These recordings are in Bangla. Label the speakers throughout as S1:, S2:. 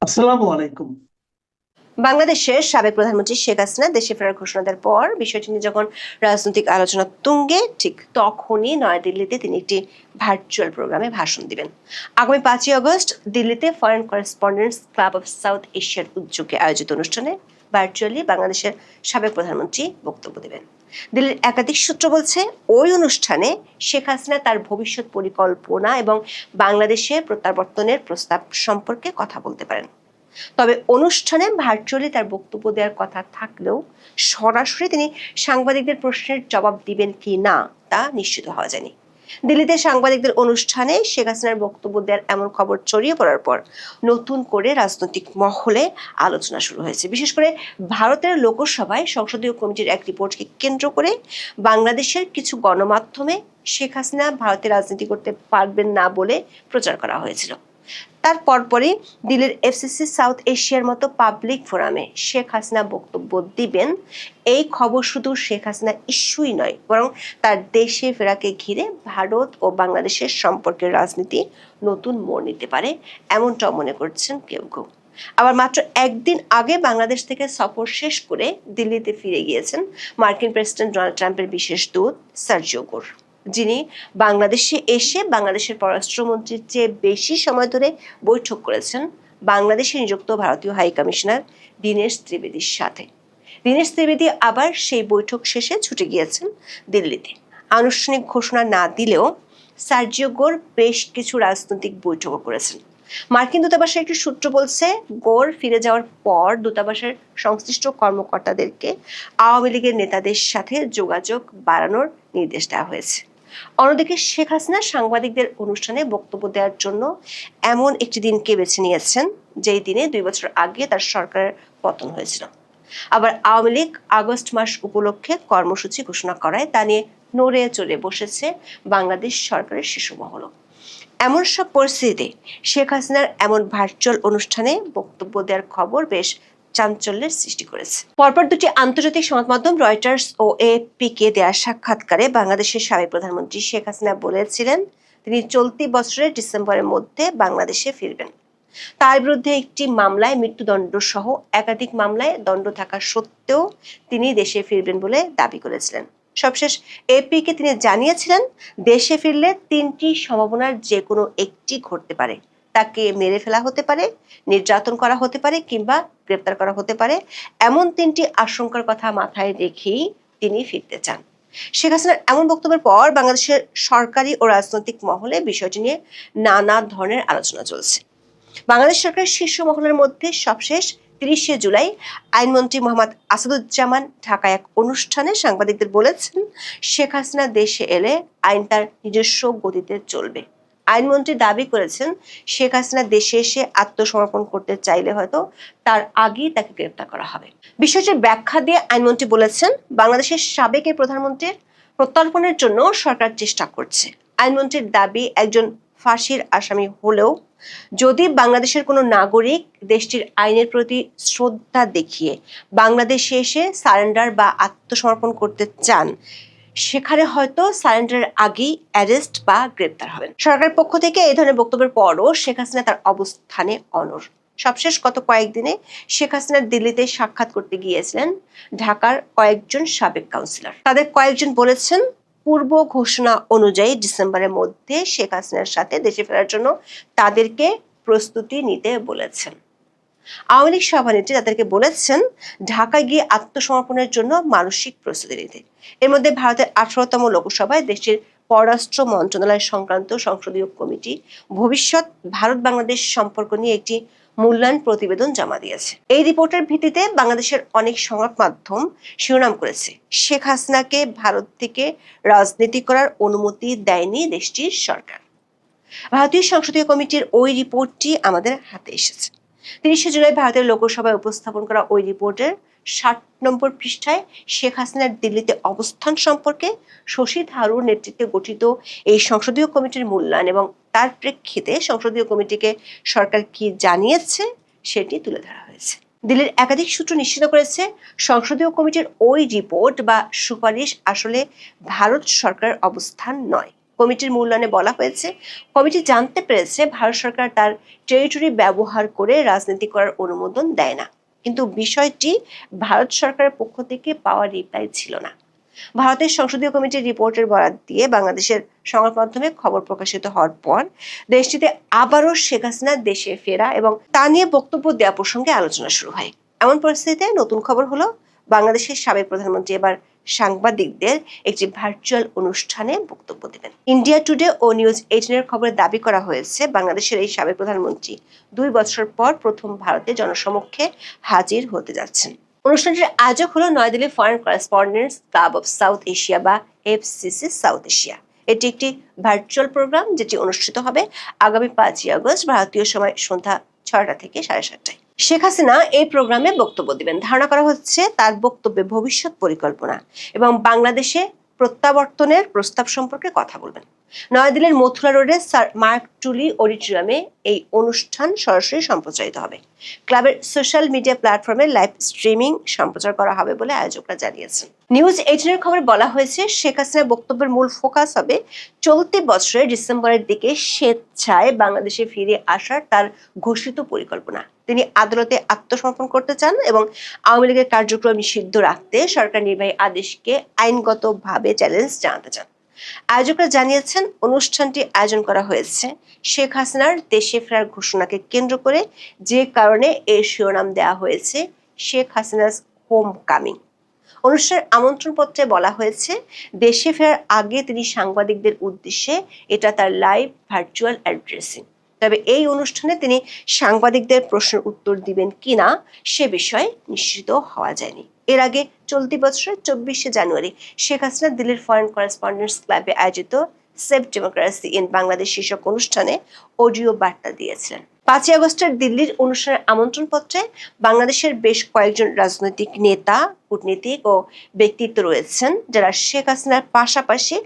S1: আসসালামু আলাইকুম।
S2: বাংলাদেশের সাবেক প্রধানমন্ত্রী শেখ হাসিনা দেশে ফেরার ঘোষণা দেওয়ার পর বিষয়টি নিয়ে যখন রাজনৈতিক আলোচনা তুঙ্গে, ঠিক তখনই নয়াদিল্লিতে তিনি একটি ভার্চুয়াল প্রোগ্রামে ভাষণ দিবেন। আগামী 5ই আগস্ট দিল্লিতে foreign correspondents club of south এশিয়ার উদ্যোগে আয়োজিত অনুষ্ঠানে ভার্চুয়ালি বাংলাদেশের সাবেক প্রধানমন্ত্রী বক্তব্য দেবেন। দিল্লির একাধিক সূত্র বলছে, ওই অনুষ্ঠানে শেখ হাসিনা তার ভবিষ্যৎ পরিকল্পনা এবং বাংলাদেশের প্রত্যাবর্তনের প্রস্তাব সম্পর্কে কথা বলতে পারেন। তবে অনুষ্ঠানে ভার্চুয়ালি তার বক্তব্য দেওয়ার কথা থাকলেও সরাসরি তিনি সাংবাদিকদের প্রশ্নের জবাব দিবেন কি না তা নিশ্চিত হওয়া যায়নি। দিল্লিতে সাংবাদিকদের অনুষ্ঠানে শেখ হাসিনার বক্তব্য দেওয়ার এমন খবর ছড়িয়ে পড়ার পর নতুন করে রাজনৈতিক মহলে আলোচনা শুরু হয়েছে। বিশেষ করে ভারতের লোকসভায় সংসদীয় কমিটির এক রিপোর্টকে কেন্দ্র করে বাংলাদেশের কিছু গণমাধ্যমে শেখ হাসিনা ভারতে রাজনীতি করতে পারবেন না বলে প্রচার করা হয়েছিল। তার পরপরই দিল্লির এফসিসি সাউথ এশিয়ার মতো পাবলিক ফোরামে শেখ হাসিনা বক্তব্য দিবেন। এই খবর শুধু শেখ হাসিনা ইস্যুই নয়, বরং তার দেশে ফেরাকে ঘিরে ভারত ও বাংলাদেশের সম্পর্কের রাজনীতি নতুন মোড় নিতে পারে, এমনটাও মনে করছেন কেউ কেউ। আবার মাত্র একদিন আগে বাংলাদেশ থেকে সফর শেষ করে দিল্লিতে ফিরে গিয়েছেন মার্কিন প্রেসিডেন্ট ডোনাল্ড ট্রাম্পের বিশেষ দূত সার্জিও গোর, যিনি বাংলাদেশে এসে বাংলাদেশের পররাষ্ট্রমন্ত্রীর চেয়ে বেশি সময় ধরে বৈঠক করেছেন বাংলাদেশে নিযুক্ত ভারতীয় হাই কমিশনার দীনেশ ত্রিবেদীর সাথে। দীনেশ ত্রিবেদী আবার সেই বৈঠক শেষে ছুটে গিয়েছেন দিল্লিতে। আনুষ্ঠানিক ঘোষণা না দিলেও সার্জিও গোর বেশ কিছু রাজনৈতিক বৈঠকও করেছেন। মার্কিন দূতাবাসের একটি সূত্র বলছে, গোর ফিরে যাওয়ার পর দূতাবাসের সংশ্লিষ্ট কর্মকর্তাদেরকে আওয়ামী লীগের নেতাদের সাথে যোগাযোগ বাড়ানোর নির্দেশ দেওয়া হয়েছে। অন্যদিকে শেখ হাসিনা সাংবাদিকদের অনুষ্ঠানে বক্তব্য দেওয়ার জন্য এমন একটি দিনকে বেছে নিয়েছেন যেই দিনে 2 বছর আগে তার সরকারের পতন হয়েছিল। আবার আওয়ামী লীগ আগস্ট মাস উপলক্ষে কর্মসূচি ঘোষণা করায় তা নিয়ে নড়ে চড়ে বসেছে বাংলাদেশ সরকারের শীর্ষ মহল। এমন সব পরিস্থিতিতে শেখ হাসিনার এমন ভার্চুয়াল অনুষ্ঠানে বক্তব্য দেওয়ার খবর বেশ চাঞ্চল্যের সৃষ্টি করেছে। পরপর দুটি আন্তর্জাতিক সংবাদ মাধ্যম রয়টার্স ও এএফপি কে দেওয়া সাক্ষাৎকারে বাংলাদেশের সাবেক প্রধানমন্ত্রী শেখ হাসিনা বলেছিলেন তিনি চলতি বছরের ডিসেম্বরের মধ্যে বাংলাদেশে ফিরবেন। তার বিরুদ্ধে একটি মামলায় মৃত্যুদণ্ড সহ একাধিক মামলায় দণ্ড থাকা সত্ত্বেও তিনি দেশে ফিরবেন বলে দাবি করেছিলেন। সবশেষ এপি কে তিনি জানিয়েছিলেন, দেশে ফিরলে 3টি সম্ভাবনার যে কোনো একটি ঘটতে পারে। তাকে মেরে ফেলা হতে পারে, নির্যাতন করা হতে পারে কিংবা গ্রেপ্তার করা হতে পারে। এমন 3টি আশঙ্কার কথা মাথায় রেখেই তিনি ফিরতে চান। শেখ হাসিনার এমন বক্তব্যের পর বাংলাদেশের সরকারি ও রাজনৈতিক মহলে বিষয়টি নিয়ে নানা ধরনের আলোচনা চলছে। বাংলাদেশ সরকারের শীর্ষ মহলের মধ্যে সবশেষ 30শে জুলাই আইনমন্ত্রী মোহাম্মদ আসাদুজ্জামান ঢাকায় এক অনুষ্ঠানে সাংবাদিকদের বলেছেন, শেখ হাসিনা দেশে এলে আইন তার নিজস্ব গতিতে চলবে। আইনমন্ত্রী দাবি করেছেন, শেখ হাসিনা দেশে এসে আত্মসমর্পণ করতে চাইলে হয়তো তার আগেই তাকে গ্রেপ্তার করা হবে। বিষয়টির ব্যাখ্যা দিয়ে আইনমন্ত্রী বলেছেন, বাংলাদেশের সাবেক প্রধানমন্ত্রীর প্রত্যর্পণের জন্য সরকার চেষ্টা করছে। আইনমন্ত্রীর দাবি, একজন ফাঁসির আসামি হলেও যদি বাংলাদেশের কোনো নাগরিক দেশটির আইনের প্রতি শ্রদ্ধা দেখিয়ে বাংলাদেশে এসে সারেন্ডার বা আত্মসমর্পণ করতে চান, সেখানে হয়তো সারেন্ডারের আগেই অ্যারেস্ট বা গ্রেপ্তার হবেন। সরকারের পক্ষ থেকে এই ধরনের বক্তব্যের পরও শেখ হাসিনা তার অবস্থানে অনড়। সবশেষ গত কয়েকদিনে শেখ হাসিনার দিল্লিতে সাক্ষাৎ করতে গিয়েছিলেন ঢাকার কয়েকজন সাবেক কাউন্সিলর। তাদের কয়েকজন বলেছেন, পূর্ব ঘোষণা অনুযায়ী ডিসেম্বরের মধ্যে শেখ হাসিনার সাথে দেশে ফেরার জন্য তাদেরকে প্রস্তুতি নিতে বলেছেন। আওয়ামী লীগ সভানেত্রী তাদেরকে বলেছেন ঢাকায় গিয়ে আত্মসমর্পণের জন্য মানসিক প্রস্তুতি নিতে। এর মধ্যে ভারতের 18তম লোকসভায় দেশটির পররাষ্ট্র মন্ত্রণালয় সংক্রান্ত সংসদীয় কমিটি ভবিষ্যৎ ভারত বাংলাদেশ সম্পর্ক নিয়ে একটি মূল্যায়ন প্রতিবেদন জমা দিয়েছে। এই রিপোর্টের ভিত্তিতে বাংলাদেশের অনেক সংবাদ মাধ্যম শিরোনাম করেছে, শেখ হাসিনাকে ভারত থেকে রাজনীতি করার অনুমতি দেয়নি দেশটির সরকার। ভারতীয় সংসদীয় কমিটির ওই রিপোর্টটি আমাদের হাতে এসেছে। 30শে জুলাই ভারতের লোকসভায় উপস্থাপন করা ওই রিপোর্টের 60 নম্বর পৃষ্ঠায় শেখ হাসিনার দিল্লিতে অবস্থান সম্পর্কে শশী থারুর নেতৃত্বে গঠিত এই সংসদীয় কমিটির মূল্যায়ন এবং তার প্রেক্ষিতে সংসদীয় কমিটিকে সরকার কি জানিয়েছে সেটি তুলে ধরা হয়েছে। দিল্লির একাধিক সূত্র নিশ্চিত করেছে, সংসদীয় কমিটির ওই রিপোর্ট বা সুপারিশ আসলে ভারত সরকারের অবস্থান নয়, কমিটির মূল্যায়নে বলা হয়েছে, কমিটি জানতে পেরেছে ভারত সরকার তার টেরিটরি ব্যবহার করে রাজনীতি করার অনুমোদন দেয় না, কিন্তু বিষয়টি ভারত সরকারের পক্ষ থেকে পাওয়া রিপ্লাই ছিল না। ভারতের সংসদীয় কমিটির রিপোর্টের বরাত দিয়ে বাংলাদেশের সংবাদ মাধ্যমে খবর প্রকাশিত হওয়ার পর দেশটিতে আবারও শেখ হাসিনা দেশে ফেরা এবং তা নিয়ে বক্তব্য দেওয়া প্রসঙ্গে আলোচনা শুরু হয়। এমন পরিস্থিতিতে নতুন খবর হলো, বাংলাদেশের সাবেক প্রধানমন্ত্রী এবার সাংবাদিকদের একটি ভার্চুয়াল অনুষ্ঠানে বক্তব্য দেবেন। ইন্ডিয়া টুডে ও নিউজ 18 খবরে দাবি করা হয়েছে, বাংলাদেশের এই সাবেক প্রধানমন্ত্রী 2 বছর পর প্রথম ভারতে জনসমক্ষে হাজির হতে যাচ্ছেন। অনুষ্ঠানটির আয়োজক হলো New Delhi foreign correspondents club of South Asia বা FCC সাউথ এশিয়া। এটি একটি ভার্চুয়াল প্রোগ্রাম যেটি অনুষ্ঠিত হবে আগামী 5ই আগস্ট ভারতীয় সময় সন্ধ্যা 6টা থেকে 7:30টায়। শেখ হাসিনা এই প্রোগ্রামে বক্তব্য দিবেন। ধারণা করা হচ্ছে তার বক্তব্যে ভবিষ্যৎ পরিকল্পনা এবং বাংলাদেশে প্রত্যাবর্তনের প্রস্তাব সম্পর্কে কথা বলবেন। নয়াদিল্লির মথুরা রোডে স্যার মার্ক টুলি অডিটোরিয়ামে এই অনুষ্ঠান সরাসরি সম্প্রচারিত হবে। ক্লাবের সোশ্যাল মিডিয়া প্ল্যাটফর্মে লাইভ স্ট্রিমিং সম্প্রচার করা হবে বলে আয়োজকরা জানিয়েছেন। নিউজ 18 খবরে বলা হয়েছে, শেখ হাসিনার বক্তব্যের মূল ফোকাস হবে চলতি বছরের ডিসেম্বরের দিকে স্বেচ্ছায় বাংলাদেশে ফিরে আসার তার ঘোষিত পরিকল্পনা। তিনি আদালতে আত্মসমর্পণ করতে চান এবং আওয়ামী লীগের কার্যক্রম নিষিদ্ধ রাখতে সরকার নির্বাহী আদেশকে আইনগতভাবে চ্যালেঞ্জ জানাতে চান। আয়োজকরা জানিয়েছেন, অনুষ্ঠানটি আয়োজন করা হয়েছে শেখ হাসিনার দেশে ফেরার ঘোষণাকে কেন্দ্র করে, যে কারণে এর শিরোনাম দেওয়া হয়েছে শেখ হাসিনাস হোম কামিং। অনুষ্ঠানের আমন্ত্রণপত্রে বলা হয়েছে, দেশে ফেরার আগে তিনি সাংবাদিকদের উদ্দেশ্যে এটা তার লাইভ ভার্চুয়াল অ্যাড্রেসিং। তবে এই অনুষ্ঠানে তিনি সাংবাদিকদের প্রশ্নের উত্তর দিবেন কিনা সে বিষয়ে নিশ্চিত হওয়া যায়নি। এর আগে চলতি বছরের 24শে জানুয়ারি শেখ হাসিনা দিল্লির ফরেন করেসপন্ডেন্টস ক্লাবে আয়োজিত সেভ ডেমোক্রেসি ইন বাংলাদেশ শীর্ষক অনুষ্ঠানে অডিও বার্তা দিয়েছিলেন। 5ই আগস্টের দিল্লির অনুষ্ঠানের আমন্ত্রণপত্রে বাংলাদেশের বেশ কয়েকজন রাজনৈতিক নেতা, কূটনীতিক ও ব্যক্তিত্ব রয়েছেন যারা শেখ হাসিনার পাশাপাশি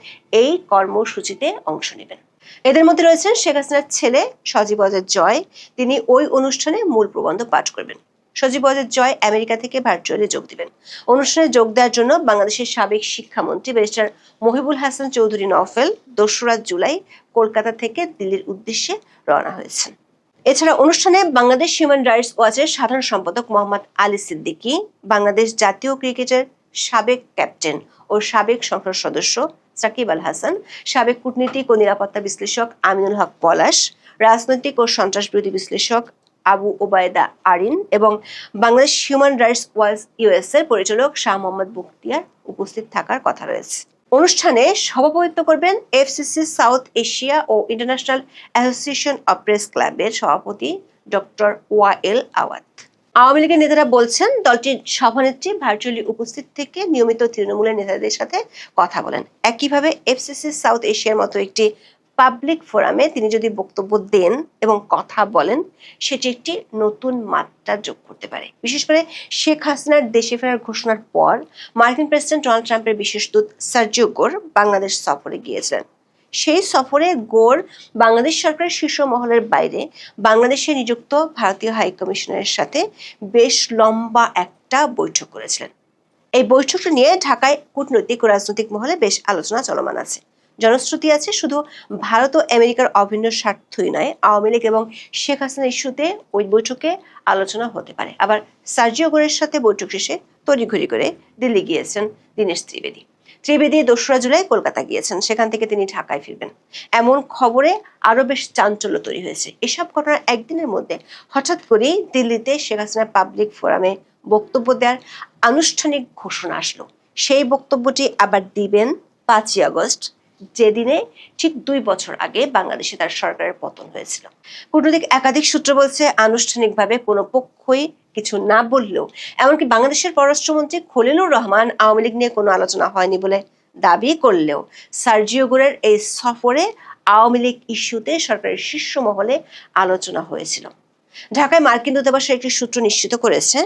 S2: এই কর্মসূচিতে অংশ নেবেন। এদের মধ্যে রয়েছেন শেখ হাসিনার ছেলে সজীব ওয়াজেদ জয়। তিনি ওই অনুষ্ঠানে মূল প্রবন্ধ পাঠ করবেন। সজীব ওয়াজেদ জয় আমেরিকা থেকে ভার্চুয়ালি যোগ দিবেন। অনুষ্ঠানে যোগ দেওয়ার জন্য বাংলাদেশের সাবেক শিক্ষামন্ত্রী ব্যারিস্টার মহিবুল হাসান চৌধুরী নওফেল 2রা জুলাই কলকাতা থেকে দিল্লির উদ্দেশ্যে রওনা হয়েছেন। এছাড়া অনুষ্ঠানে বাংলাদেশ হিউম্যান রাইটস ওয়াচের সাধারণ সম্পাদক মোহাম্মদ আলী সিদ্দিকী, বাংলাদেশ জাতীয় ক্রিকেটের সাবেক ক্যাপ্টেন ও সাবেক সংসদ সদস্য সাকিব আল হাসান, সাবেক কূটনীতিক ও নিরাপত্তা বিশ্লেষক আমিনুল হক পলাশ, রাজনৈতিক ও সন্ত্রাসবিরোধী বিশ্লেষক আবু ওবায়দা আরিন এবং Bangladesh human rights watch US এর পরিচালক শাহ মোহাম্মদ বখতিয়ার উপস্থিত থাকার কথা রয়েছে। অনুষ্ঠানে সভাপতিত্ব করবেন FCC সাউথ এশিয়া ও ইন্টারন্যাশনাল অ্যাসোসিয়েশন অব প্রেস ক্লাবের সভাপতি ডক্টর ওয়াইল আওয়াত। আওয়ামী লীগের নেতারা বলছেন, দলটির সভানেত্রী ভার্চুয়ালি উপস্থিত থেকে নিয়মিত তৃণমূলের নেতাদের সাথে কথা বলেন। একইভাবে FCC সাউথ এশিয়ার মতো একটি পাবলিক ফোরামে তিনি যদি বক্তব্য দেন এবং কথা বলেন, সেটি একটি নতুন মাত্রা যোগ করতে পারে। বিশেষ করে শেখ হাসিনার দেশে ফেরার ঘোষণার পর মার্কিন প্রেসিডেন্ট ডোনাল্ড ট্রাম্পের বিশেষ দূত সার্জিও গোর বাংলাদেশ সফরে গিয়েছিলেন। সেই সফরে গোর বাংলাদেশ সরকারের শীর্ষ মহলের বাইরে বাংলাদেশে নিযুক্ত ভারতীয় হাই কমিশনারের সাথে বেশ লম্বা একটা বৈঠক করেছিলেন। এই বৈঠকটি নিয়ে ঢাকায় কূটনৈতিক ও রাজনৈতিক মহলে বেশ আলোচনা চলমান আছে। জনশ্রুতি আছে, শুধু ভারত ও আমেরিকার অভিন্ন স্বার্থই নয়, আওয়ামী লীগ এবং শেখ হাসিনা ইস্যুতে ওই বৈঠকে আলোচনা হতে পারে। আবার সার্জিও গোরের সাথে বৈঠক শেষে তড়িঘড়ি করে দিল্লি গিয়েছেন দীনেশ ত্রিবেদী। 2রা জুলাই কলকাতা গিয়েছেন, সেখান থেকে তিনি ঢাকায় ফিরবেন। এমন খবরে আরো বেশ চাঞ্চল্য তৈরি হয়েছে। এসব ঘটনার একদিনের মধ্যে হঠাৎ করেই দিল্লিতে শেখ হাসিনা পাবলিক ফোরামে বক্তব্য দেওয়ার আনুষ্ঠানিক ঘোষণা আসলো। সেই বক্তব্যটি আবার দিবেন 5ই আগস্ট, যেদিনে ঠিক 2 বছর আগে বাংলাদেশে তার সরকারের পতন হয়েছিল। কূটনৈতিক একাধিক সূত্র বলছে, আনুষ্ঠানিকভাবে কোনো পক্ষই কিছু না বললেও, এমনকি বাংলাদেশের পররাষ্ট্রমন্ত্রী খলিলুর রহমান আওয়ামী লীগ নিয়ে কোনো আলোচনা হয়নি বলে দাবি করলেও সার্জিও গোরের এই সফরে আওয়ামী লীগ ইস্যুতে সরকারের শীর্ষ মহলে আলোচনা হয়েছিল। ঢাকায় মার্কিন দূতাবাসের একটি সূত্র নিশ্চিত করেছে,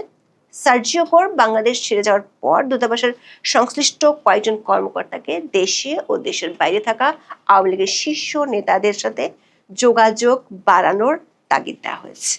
S2: সার্জিও গোর বাংলাদেশ ছেড়ে যাওয়ার পর দূতাবাসের সংশ্লিষ্ট কয়েকজন কর্মকর্তাকে দেশে ও দেশের বাইরে থাকা আওয়ামী লীগের শীর্ষ নেতাদের সাথে যোগাযোগ বাড়ানোর তাগিদ দেওয়া হয়েছে।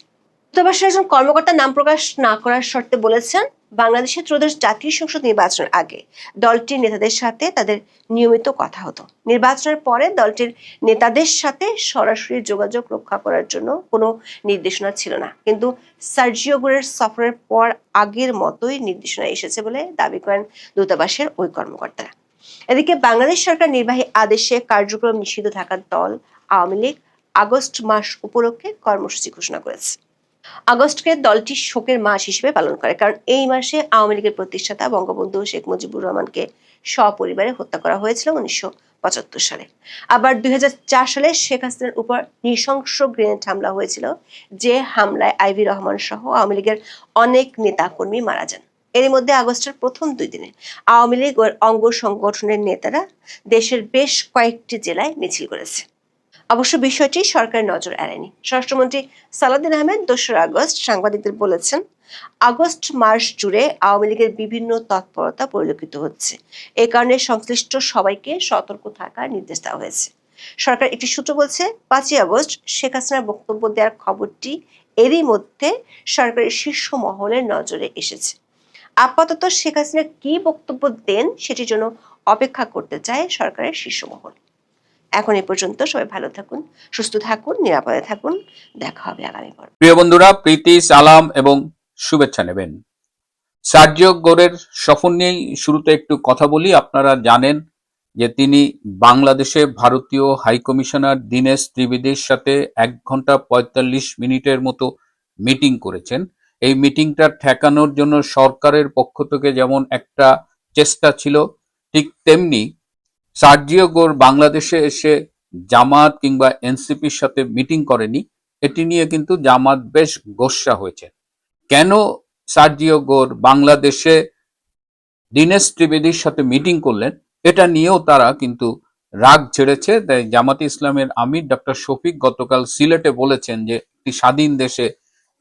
S2: দূতাবাসের একজন কর্মকর্তা নাম প্রকাশ না করার শর্তে বলেছেন, বাংলাদেশের ত্রয়োদশ জাতীয় সংসদ নির্বাচনের আগে দলটির নেতাদের সাথে তাদের নিয়মিত কথা হতো। নির্বাচনের পরে দলটির নেতাদের সাথে সরাসরি যোগাযোগ রক্ষা করার জন্য কোনো নির্দেশনা ছিল না, কিন্তু সার্জিও গোরের সফরের পর আগের মতোই নির্দেশনা এসেছে বলে দাবি করেন দূতাবাসের ওই কর্মকর্তারা। এদিকে বাংলাদেশ সরকার নির্বাহী আদেশে কার্যক্রম নিষিদ্ধ থাকা দল আওয়ামী লীগ আগস্ট মাস উপলক্ষে কর্মসূচি ঘোষণা করেছে। আগস্টকে দলটি শোকের মাস হিসেবে পালন করে, কারণ এই মাসে আওয়ামী লীগের প্রতিষ্ঠাতা বঙ্গবন্ধু শেখ মুজিবুর রহমানকে সপরিবারে হত্যা করা হয়েছিল 1975 সালে। আবার 2004 সালে শেখ হাসিনার উপর নৃশংস গ্রেনেড হামলা হয়েছিল, যে হামলায় আইভি রহমান সহ আওয়ামী লীগের অনেক নেতা কর্মী মারা যান। এর মধ্যে আগস্টের প্রথম 2 দিনে আওয়ামী লীগ ও অঙ্গ সংগঠনের নেতারা দেশের বেশ কয়েকটি জেলায় মিছিল করেছে। অবশ্য বিষয়টি সরকারের নজর এড়ায়নি। স্বরাষ্ট্রমন্ত্রী সালাউদ্দিন আহমেদ 2রা আগস্ট সাংবাদিকদের বলেছেন, আগস্ট মাস জুড়ে আওয়ামী লীগের বিভিন্ন তৎপরতা পরিলক্ষিত হচ্ছে। এ কারণে সংশ্লিষ্ট সবাইকে সতর্ক থাকার নির্দেশ দেওয়া হয়েছে। সরকার একটি সূত্র বলছে, 5ই আগস্ট শেখ হাসিনার বক্তব্য দেওয়ার খবরটি এরই মধ্যে সরকারের শীর্ষ মহলের নজরে এসেছে। আপাতত শেখ হাসিনা কি বক্তব্য দেন সেটির জন্য অপেক্ষা করতে চায় সরকারের শীর্ষ মহল। এখন এ পর্যন্ত। সবাই ভালো থাকুন, সুস্থ থাকুন, নিরাপদে থাকুন। দেখা হবে আগামী পর্বে।
S1: প্রিয় বন্ধুরা, প্রীতি, সালাম এবং শুভেচ্ছা নেবেন। সার্জিও গোরের সফর নিয়েই শুরুতে একটু কথা বলি। আপনারা জানেন যে তিনি বাংলাদেশে ভারতীয় হাইকমিশনার দীনেশ ত্রিবেদীর সাথে 1 ঘন্টা 45 মিনিটের মতো মিটিং করেছেন। এই মিটিংটা ঠেকানোর জন্য সরকারের পক্ষ থেকে যেমন একটা চেষ্টা ছিল, ঠিক তেমনি সার্জিও গোর বাংলাদেশে এসে জামাত কিংবা এনসিপির সাথে মিটিং করেনি। এটি নিয়ে কিন্তু জামাত বেশ গোস্বা হয়েছে। কেন সার্জিও গোর বাংলাদেশে দীনেশ ত্রিবেদীর সাথে মিটিং করলেন, এটা নিয়েও তারা কিন্তু রাগ ছেড়েছে। তাই জামাতে ইসলামের আমির ডক্টর শফিক গতকাল সিলেটে বলেছেন যে একটি স্বাধীন দেশে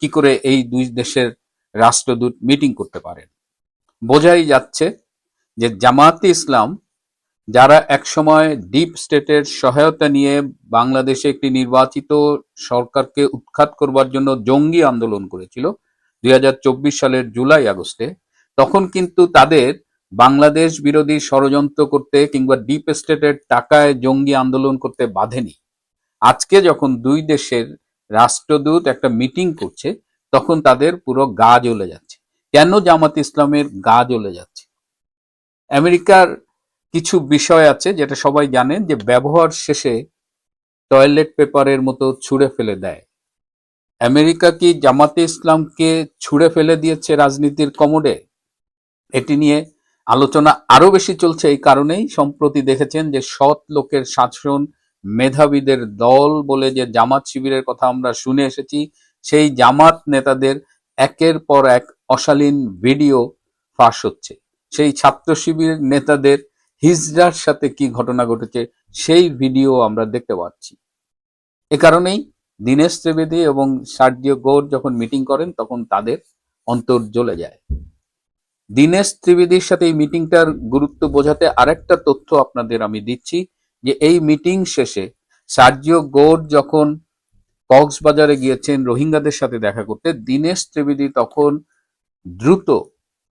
S1: কি করে এই 2 দেশের রাষ্ট্রদূত মিটিং করতে পারেন। বোঝাই যাচ্ছে যে জামাতে ইসলাম, যারা একসময় ডিপ স্টেটের সহায়তা নিয়ে বাংলাদেশে একটি নির্বাচিত সরকারকে উৎখাত করবার জন্য জঙ্গি আন্দোলন করেছিল 2024 সালের জুলাই আগস্টে, তখন কিন্তু তাদের বাংলাদেশ বিরোধী ষড়যন্ত্র করতে কিংবা ডিপ স্টেটের টাকায় জঙ্গি আন্দোলন করতে বাধেনি। আজকে যখন 2 দেশের রাষ্ট্রদূত একটা মিটিং করছে, তখন তাদের পুরো গা জ্বলে যাচ্ছে। কেন জামাত ইসলামের গা জ্বলে যাচ্ছে? আমেরিকার কিছু বিষয় আছে যেটা সবাই জানেন, যে ব্যবহার শেষে টয়লেট পেপারের মতো ছুঁড়ে ফেলে দেয়। আমেরিকা কি জামাতে ইসলামকে ছুঁড়ে ফেলে দিয়েছে রাজনীতির কমোডে? এটি নিয়ে আলোচনা আরো বেশি চলছে। এই কারণেই সম্প্রতি দেখেছেন যে সৎ লোকের শাসন, মেধাবীদের দল বলে যে জামাত শিবিরের কথা আমরা শুনে এসেছি, সেই জামাত নেতাদের একের পর এক অশালীন ভিডিও ফাঁস হচ্ছে। সেই ছাত্র শিবির নেতাদের হিজড়ার সাথে কি ঘটনা ঘটেছে সেই ভিডিও আমরা দেখতে পাচ্ছি। এ কারণেই দীনেশ ত্রিবেদী এবং সার্জিও গোর যখন মিটিং করেন তখন তাদের অন্তর জ্বলে যায়। দীনেশ ত্রিবেদীর সাথে এই মিটিংটার গুরুত্ব বোঝাতে আরেকটা তথ্য আপনাদের আমি দিচ্ছি, যে এই মিটিং শেষে সার্জিও গোর যখন কক্সবাজারে গিয়েছেন রোহিঙ্গাদের সাথে দেখা করতে, দীনেশ ত্রিবেদী তখন দ্রুত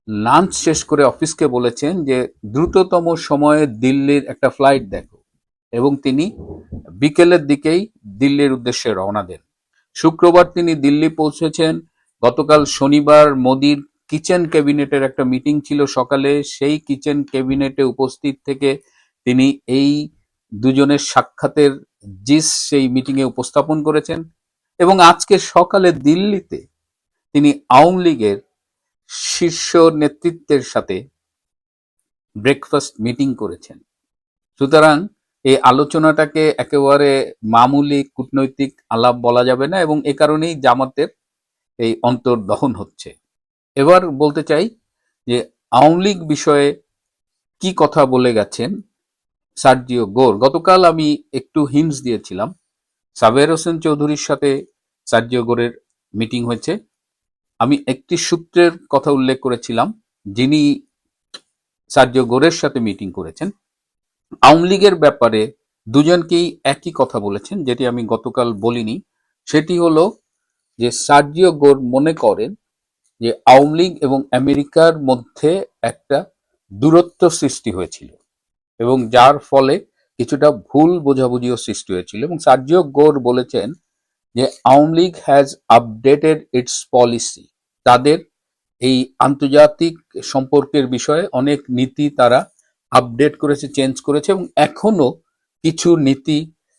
S1: লাঞ্চ শেষ করে অফিসকে বলেছেন যে দ্রুততম সময়ে দিল্লির একটা ফ্লাইট দেখো, এবং তিনি বিকেলের দিকেই দিল্লির উদ্দেশ্যে রওনা দেন। শুক্রবার তিনি দিল্লি পৌঁছেছেন। গতকাল শনিবার মোদির কিচেন ক্যাবিনেটের একটা মিটিং ছিল সকালে, সেই কিচেন ক্যাবিনেটে উপস্থিত থেকে তিনি এই দুজনের সাক্ষাতের জিস সেই মিটিংয়ে উপস্থাপন করেছেন। এবং আজকে সকালে দিল্লিতে তিনি আওয়ামী লীগের শীর্ষ নেতৃত্বের সাথে ব্রেকফাস্ট মিটিং করেছেন। সুতরাং এই আলোচনাটাকে একেবারে মামুলি কূটনৈতিক আলাপ বলা যাবে না, এবং এ কারণেই জামাতের এই অন্তর্দহন হচ্ছে। এবার বলতে চাই যে আওয়ামী লীগ বিষয়ে কি কথা বলে গেছেন সার্জিও গোর। গতকাল আমি একটু হিন্টস দিয়েছিলাম, সাবের হোসেন চৌধুরীর সাথে সার্জিও গোরের মিটিং হয়েছে। আমি একটি সূত্রের কথা উল্লেখ করেছিলাম যিনি সার্জিও গোরের সাথে মিটিং করেছেন। আওয়ামী লীগের ব্যাপারে দুজনকেই একই কথা বলেছেন, যেটি আমি গতকাল বলিনি। সেটি হলো যে সার্জিও গোর মনে করেন যে আওয়ামী লীগ এবং আমেরিকার মধ্যে একটা দূরত্ব সৃষ্টি হয়েছিল এবং যার ফলে কিছুটা ভুল বোঝাবুঝিও সৃষ্টি হয়েছিল। এবং সার্জিও গোর বলেছেন যে Awami League has updated it's policy, তাদের এই আন্তর্জাতিক সম্পর্কের বিষয়ে অনেক নীতি তারা আপডেট করেছে, চেঞ্জ করেছে, এবং এখনো কিছু নীতি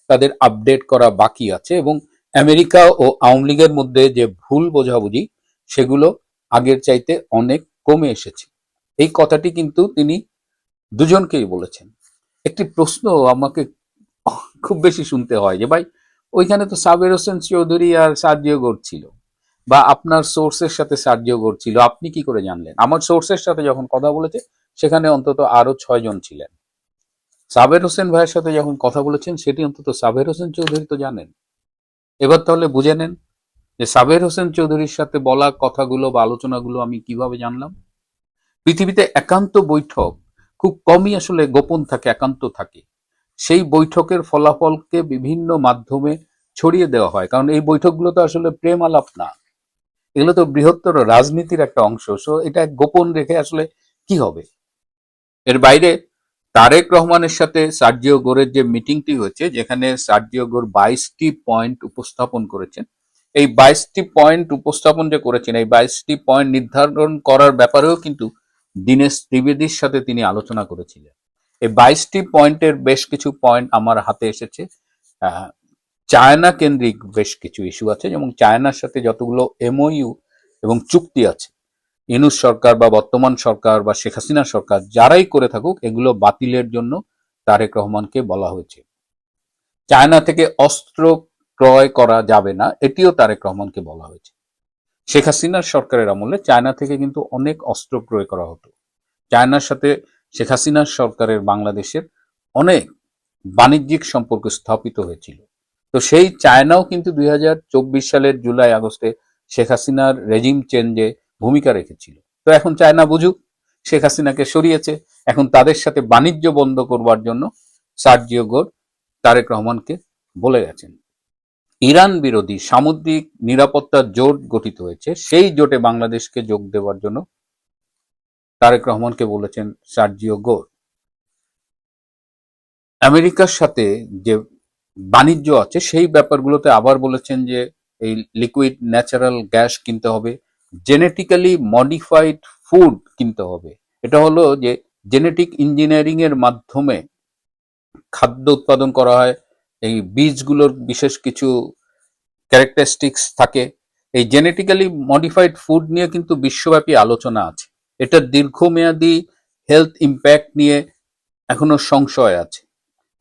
S1: তাদের আপডেট করা বাকি আছে। এবং আমেরিকা ও আওয়ামী লীগের মধ্যে যে ভুল বোঝাবুঝি সেগুলো আগের চাইতে অনেক কমে এসেছে। এই কথাটি কিন্তু তিনি দুজনকেই বলেছেন। একটি প্রশ্ন আমাকে খুব বেশি শুনতে হয় যে ভাই, ওইখানে তো সাবের হোসেন চৌধুরী আর সার্জিও গোর ছিল, বা আপনার সোর্সের সাথে সার্জিও গোর ছিল, আপনি কি করে জানলেন? আমার সোর্সের সাথে যখন কথা বলেছে সেখানে অন্তত আরো 6 জন ছিলেন। সাবের হোসেন ভাইয়ের সাথে যখন কথা বলেছেন সেটি অন্তত সাবের হোসেন চৌধুরী তো জানেন। এবার তাহলে বুঝে নেন যে সাবের হোসেন চৌধুরীর সাথে বলা কথাগুলো বা আলোচনাগুলো আমি কিভাবে জানলাম। পৃথিবীতে একান্ত বৈঠক খুব কমই আসলে গোপন থাকে, একান্ত থাকে। সেই বৈঠকের ফলাফলকে বিভিন্ন মাধ্যমে ছড়িয়ে দেওয়া হয়, কারণ এই বৈঠকগুলো তো আসলে প্রেম আলাপ না, এগুলো তো বৃহত্তর রাজনীতির একটা অংশ। সো এটা গোপন রেখে আসলে কি হবে? এর বাইরে তারেক রহমানের সাথে সার্জিও গোরের যে মিটিংটি হয়েছে, যেখানে সার্জিও গোর 22টি পয়েন্ট উপস্থাপন করেছেন, এই 22টি পয়েন্ট উপস্থাপন যে করেছেন, এই 22টি পয়েন্ট নির্ধারণ করার ব্যাপারেও কিন্তু দীনেশ ত্রিবেদীর সাথে তিনি আলোচনা করেছিলেন। এই 22টি পয়েন্টের বেশ কিছু পয়েন্ট আমার হাতে এসেছে। আহ, চায়না কেন্দ্রিক বেশ কিছু ইস্যু আছে, এবং চায়নার সাথে যতগুলো এমওইউ এবং চুক্তি আছে, ইউনূস সরকার বা বর্তমান সরকার বা শেখ হাসিনা সরকার যারাই করে থাকুক, এগুলো বাতিলের জন্য তারেক রহমানকে বলা হয়েছে। চায়না থেকে অস্ত্র ক্রয় করা যাবে না, এটিও তারেক রহমানকে বলা হয়েছে। শেখ হাসিনার সরকারের আমলে চায়না থেকে কিন্তু অনেক অস্ত্র ক্রয় করা হতো। চায়নার সাথে শেখ হাসিনার সরকারের বাংলাদেশের অনেক বাণিজ্যিক সম্পর্ক স্থাপিত হয়েছিল। তো সেই চায়নাও কিন্তু 2024 সালের জুলাই আগস্টে শেখ হাসিনার রেজিম চেঞ্জে ভূমিকা রেখেছিল। তো এখন চায়না বুঝুক, শেখ হাসিনাকে সরিয়েছে, এখন তাদের সাথে বাণিজ্য বন্ধ করবার জন্য সার্জিও গোর তারেক রহমানকে বলে গেছেন। ইরান বিরোধী সামুদ্রিক নিরাপত্তা জোট গঠিত হয়েছে, সেই জোটে বাংলাদেশকে যোগ দেওয়ার জন্য তারেক রহমানকে বলেছেন সার্জিও গোর। আমেরিকার সাথে যে বাণিজ্য আছে সেই ব্যাপারগুলোতে আবার বলেছেন যে এই লিকুইড ন্যাচারাল গ্যাস কিনতে হবে, জেনেটিক্যালি মডিফাইড ফুড কিনতে হবে। এটা হলো যে জেনেটিক ইঞ্জিনিয়ারিং এর মাধ্যমে খাদ্য উৎপাদন করা হয়, এই বীজগুলোর বিশেষ কিছু ক্যারেক্টারিস্টিক্স থাকে। এই জেনেটিক্যালি মডিফাইড ফুড নিয়ে কিন্তু বিশ্বব্যাপী আলোচনা আছে। এটার দীর্ঘমেয়াদী হেলথ ইম্প্যাক্ট নিয়ে এখনো সংশয় আছে।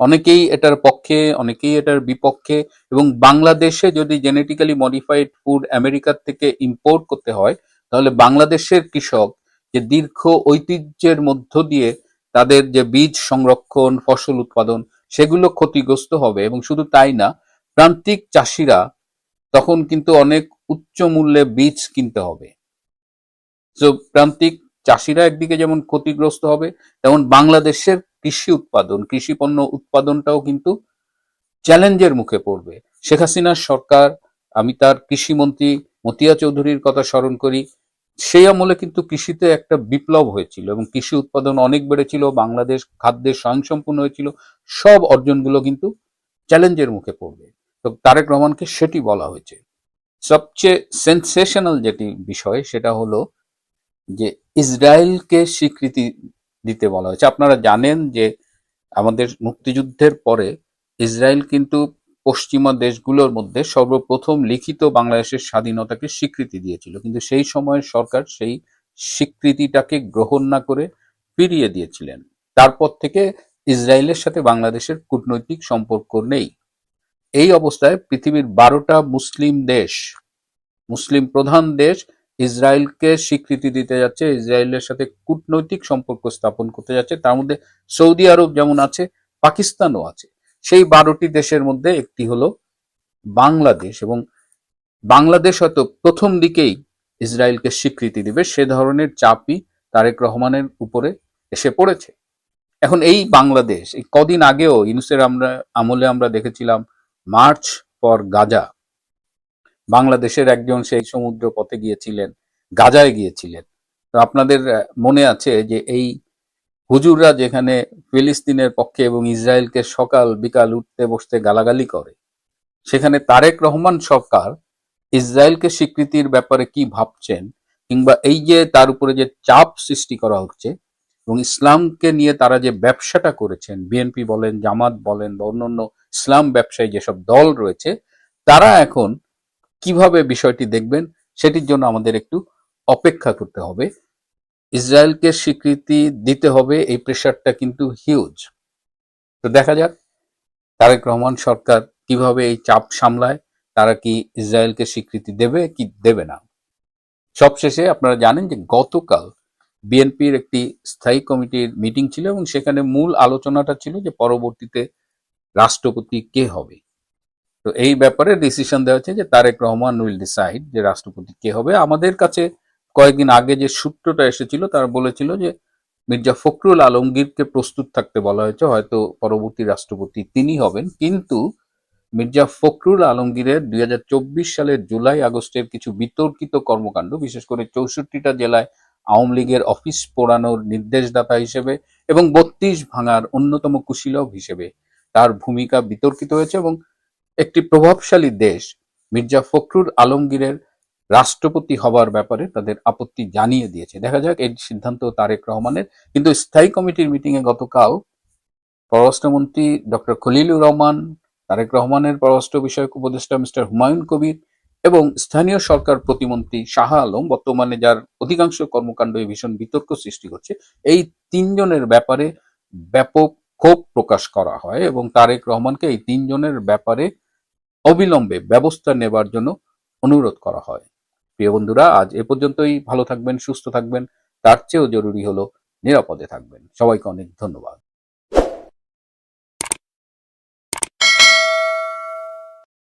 S1: অনেকেই এটার পক্ষে, অনেকেই এটার বিপক্ষে। এবং বাংলাদেশে যদি জেনেটিক্যালি মডিফাইড ফুড আমেরিকার থেকে ইম্পোর্ট করতে হয়, তাহলে বাংলাদেশের কৃষক যে দীর্ঘ ঐতিহ্যের মধ্য দিয়ে তাদের যে বীজ সংরক্ষণ, ফসল উৎপাদন, সেগুলো ক্ষতিগ্রস্ত হবে। এবং শুধু তাই না, প্রান্তিক চাষিরা তখন কিন্তু অনেক উচ্চ মূল্যে বীজ কিনতে হবে। তো প্রান্তিক চাষিরা একদিকে যেমন ক্ষতিগ্রস্ত হবে, তেমন বাংলাদেশের কৃষি উৎপাদন, কৃষি পণ্য উৎপাদনটাও কিন্তু চ্যালেঞ্জের মুখে পড়বে। শেখ হাসিনার সরকার, আমি তার কৃষিমন্ত্রী মতিয়া চৌধুরীর কথা স্মরণ করি, সেই আমলে কিন্তু কৃষিতে একটা বিপ্লব হয়েছিল এবং কৃষি উৎপাদন অনেক বেড়েছিল, বাংলাদেশ খাদ্যে স্বয়ংসম্পূর্ণ হয়েছিল। সব অর্জনগুলো কিন্তু চ্যালেঞ্জের মুখে পড়বে। তো তারেক রহমানকে সেটি বলা হয়েছে। সবচেয়ে সেন্সেশনাল যেটি বিষয় সেটা হলো যে ইসরায়েলকে স্বীকৃতি দিতে বলা হয়েছে। আপনারা জানেন যে আমাদের মুক্তিযুদ্ধের পরে ইসরায়েল কিন্তু পশ্চিমা দেশগুলোর মধ্যে সর্বপ্রথম লিখিত বাংলাদেশের স্বাধীনতাকে স্বীকৃতি দিয়েছিল, কিন্তু সেই সময়ের সরকার সেই স্বীকৃতিটাকে গ্রহণ না করে ফিরিয়ে দিয়েছিলেন। তারপর থেকে ইসরায়েলের সাথে বাংলাদেশের কূটনৈতিক সম্পর্ক নেই। এই অবস্থায় পৃথিবীর 12টা মুসলিম দেশ, মুসলিম প্রধান দেশ ইসরায়েলকে স্বীকৃতি দিতে যাচ্ছে, ইসরায়েলের সাথে কূটনৈতিক সম্পর্ক স্থাপন করতে যাচ্ছে। তার মধ্যে সৌদি আরব যেমন আছে, পাকিস্তানও আছে। সেই 12টি দেশের মধ্যে একটি হলো বাংলাদেশ, এবং বাংলাদেশ হয়তো প্রথম দিকেই ইসরায়েলকে স্বীকৃতি দিবে, সে ধরনের চাপই তারেক রহমানের উপরে এসে পড়েছে। এখন এই বাংলাদেশ, এই কদিন আগেও ইউনূসের আমলে আমরা দেখেছিলাম মার্চ ফর গাজা, বাংলাদেশের একজন সেই সমুদ্র পথে গিয়েছিলেন, গাজায় গিয়েছিলেন। তো আপনাদের মনে আছে যে এই হুজুররা যেখানে ফিলিস্তিনের পক্ষে এবং ইসরায়েলকে সকাল বিকাল উঠতে বসতে গালাগালি করে, সেখানে তারেক রহমান সরকার ইসরায়েলকে স্বীকৃতির ব্যাপারে কি ভাবছেন, কিংবা এই যে তার উপরে যে চাপ সৃষ্টি করা হচ্ছে এবং ইসলামকে নিয়ে তারা যে ব্যবসাটা করেছেন, বিএনপি বলেন, জামাত বলেন বা অন্যান্য ইসলাম ব্যবসায়ী যেসব দল রয়েছে, তারা এখন কিভাবে বিষয়টি দেখবেন সেটির জন্য আমাদের একটু অপেক্ষা করতে হবে। ইসরায়েলকে স্বীকৃতি দিতে হবে, এই প্রেশারটা কিন্তু হিউজ। তো দেখা যাক তারেক রহমান সরকার কিভাবে এই চাপ সামলায়, তারা কি ইসরায়েলকে স্বীকৃতি দেবে কি দেবে না। সবশেষে আপনারা জানেন যে গতকাল বিএনপির একটি স্থায়ী কমিটির মিটিং ছিল এবং সেখানে মূল আলোচনাটা ছিল যে পরবর্তীতে রাষ্ট্রপতি কে হবে। তো এই ব্যাপারে ডিসিশন দেওয়া হচ্ছে যে তারেক রহমান উইল ডিসাইড যে রাষ্ট্রপতি কে হবে। আমাদের কাছে কয়েকদিন আগে যে সূত্রটা এসেছিল তারা বলেছিল যে মির্জা ফখরুল আলমগীরকে প্রস্তুত থাকতে বলা হয়েছে, হয়তো পরবর্তী রাষ্ট্রপতি তিনি হবেন। কিন্তু মির্জা ফখরুল আলমগীরের 2024 সালের জুলাই আগস্টের কিছু বিতর্কিত কর্মকাণ্ড, বিশেষ করে 64টা জেলায় আওয়ামী লীগের অফিস পোড়ানোর নির্দেশদাতা হিসেবে এবং 32 ভাঙার অন্যতম কুশীলব হিসেবে তার ভূমিকা বিতর্কিত হয়েছে এবং একটি প্রভাবশালী দেশ মির্জা ফখরুল আলমগীরের রাষ্ট্রপতি হবার ব্যাপারে তাদের আপত্তি জানিয়ে দিয়েছে। দেখা যাক এই সিদ্ধান্ত তারেক রহমানের। কিন্তু স্থায়ী কমিটির মিটিংয়ে গতকাল পররাষ্ট্রমন্ত্রী ডক্টর খলিলুর রহমান, তারেক রহমানের পররাষ্ট্র বিষয়ক উপদেষ্টা মিস্টার হুমায়ুন কবির এবং স্থানীয় সরকার প্রতিমন্ত্রী শাহ আলম, বর্তমানে যার অধিকাংশ কর্মকাণ্ড ভীষণ বিতর্ক সৃষ্টি করছে, এই তিনজনের ব্যাপারে ব্যাপক ক্ষোভ প্রকাশ করা হয় এবং তারেক রহমানকে এই তিনজনের ব্যাপারে অবিলম্বে ব্যবস্থা নেবার জন্য অনুরোধ করা হয়। প্রিয় বন্ধুরা, আজ এ পর্যন্তই। ভালো থাকবেন, সুস্থ থাকবেন, তার চেয়েও জরুরি হলো নিরাপদে থাকবেন। সবাইকে অনেক ধন্যবাদ।